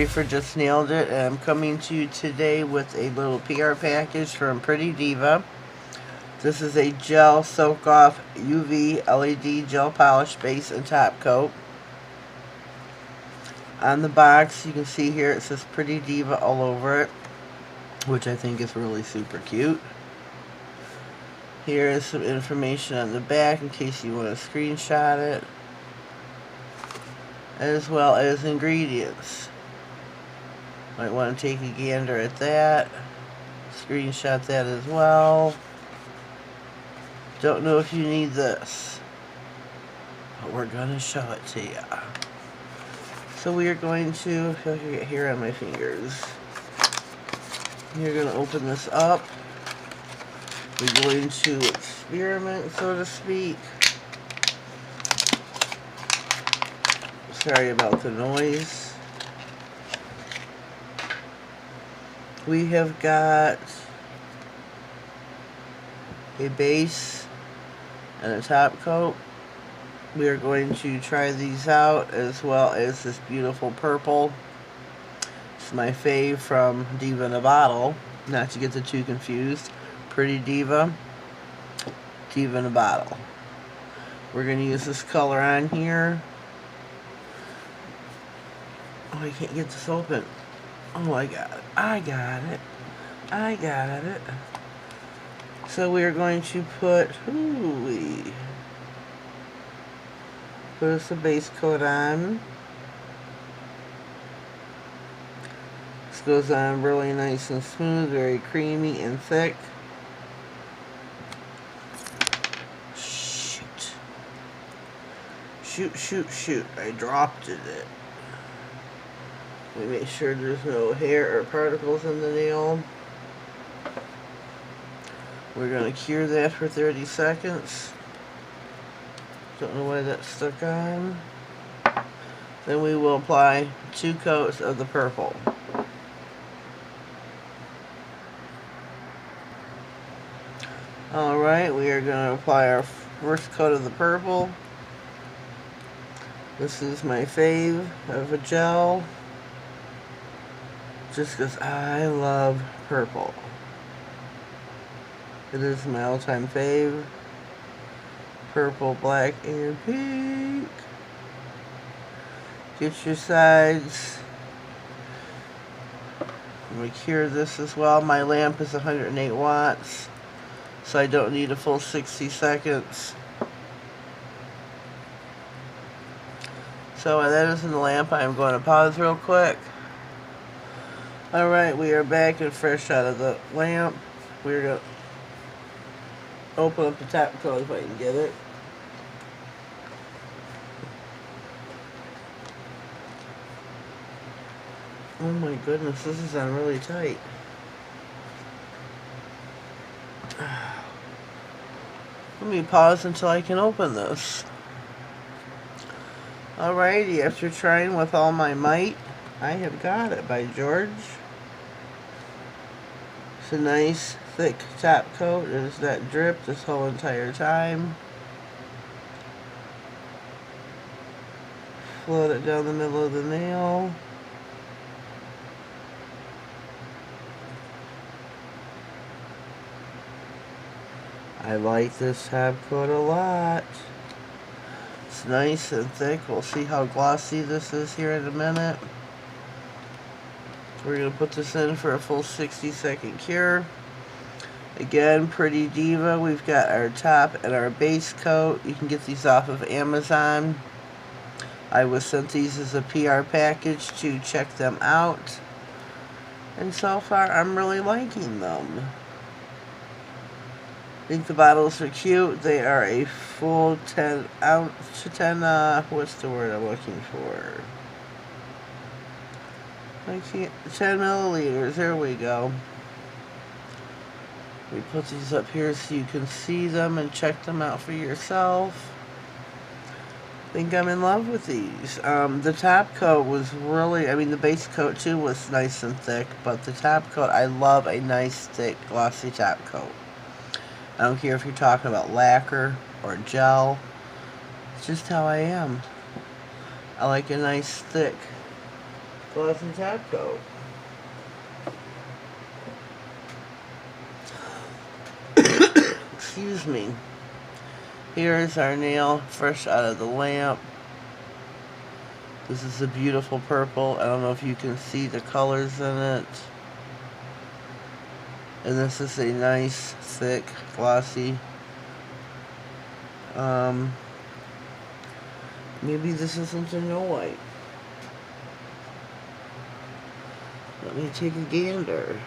Lori for Just Nailed It, and I'm coming to you today with a little PR package from Pretty Diva. This is a gel soak off UV LED gel polish base and top coat. On the box you can see here it says Pretty Diva all over it, which I think is really super cute. Here is some information on the back in case you want to screenshot it, as well as ingredients. Might want to take a gander at that, screenshot that as well. Don't know if you need this, but we're going to show it to you. So we are going to, I feel like I get hair on my fingers. You're going to open this up. We're going to experiment, so to speak. Sorry about the noise. We have got a base and a top coat. We are going to try these out, as well as this beautiful purple. It's my fave from Diva in a bottle, not to get the two confused. Pretty Diva, Diva in a bottle. We're going to use this color on here. Oh, I can't get this open. Oh, I got it. I got it. I got it. So we are going to put, put us a base coat on. This goes on really nice and smooth, very creamy and thick. Shoot. Shoot, shoot, shoot. I dropped it. We make sure there's no hair or particles in the nail. We're going to cure that for 30 seconds. Don't know why that's stuck on. Then we will apply 2 coats of the purple. Alright, we are going to apply our first coat of the purple. This is my fave of a gel, just because I love purple. It is my all-time fave. Purple, black, and pink. Get your sides. I'm going to cure this as well. My lamp is 108 watts, so I don't need a full 60 seconds. So while that is in the lamp, I am going to pause real quick. Alright, we are back and fresh out of the lamp. We're going to open up the top coat if I can get it. Oh my goodness, this is on really tight. Let me pause until I can open this. Alrighty, after trying with all my might, I have got it, by George. It's a nice thick top coat. There's not drip this whole entire time. Float it down the middle of the nail. I like this top coat a lot. It's nice and thick. We'll see how glossy this is here in a minute. We're going to put this in for a full 60-second cure. Again, Pretty Diva. We've got our top and our base coat. You can get these off of Amazon. I was sent these as a PR package to check them out. And so far, I'm really liking them. I think the bottles are cute. They are a full 10 ounce, what's the word I'm looking for? I can't, 10 milliliters, there we go. We put these up here so you can see them and check them out for yourself. I think I'm in love with these. The top coat was really, the base coat too was nice and thick, but the top coat, I love a nice thick glossy top coat. I don't care if you're talking about lacquer or gel. It's just how I am. I like a nice thick glossy top coat. Excuse me. Here is our nail, fresh out of the lamp. This is a beautiful purple. I don't know if you can see the colors in it. And this is a nice, thick, glossy. Maybe this isn't a no white. Let me take a gander.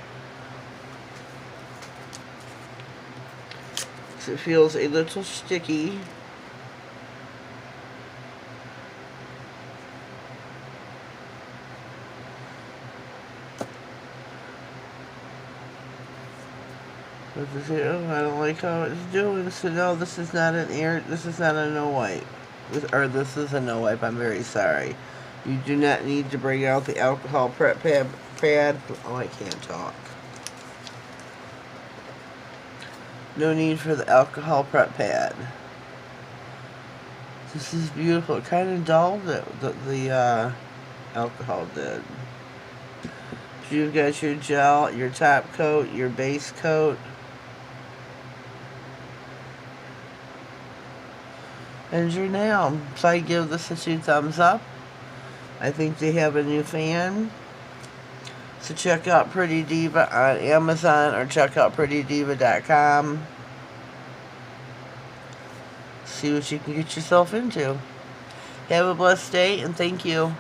It feels a little sticky. I don't like how it's doing. So no, this is not an air. This is not a no wipe. This is a no wipe. I'm very sorry. You do not need to bring out the alcohol prep pad. Oh, I can't talk. No need for the alcohol prep pad. This is beautiful. It kind of dulled it. The alcohol did. So you've got your gel, your top coat, your base coat. And your nail. So I give this a 2 thumbs up. I think they have a new fan. So check out Pretty Diva on Amazon or check out prettydiva.com. See what you can get yourself into. Have a blessed day and thank you.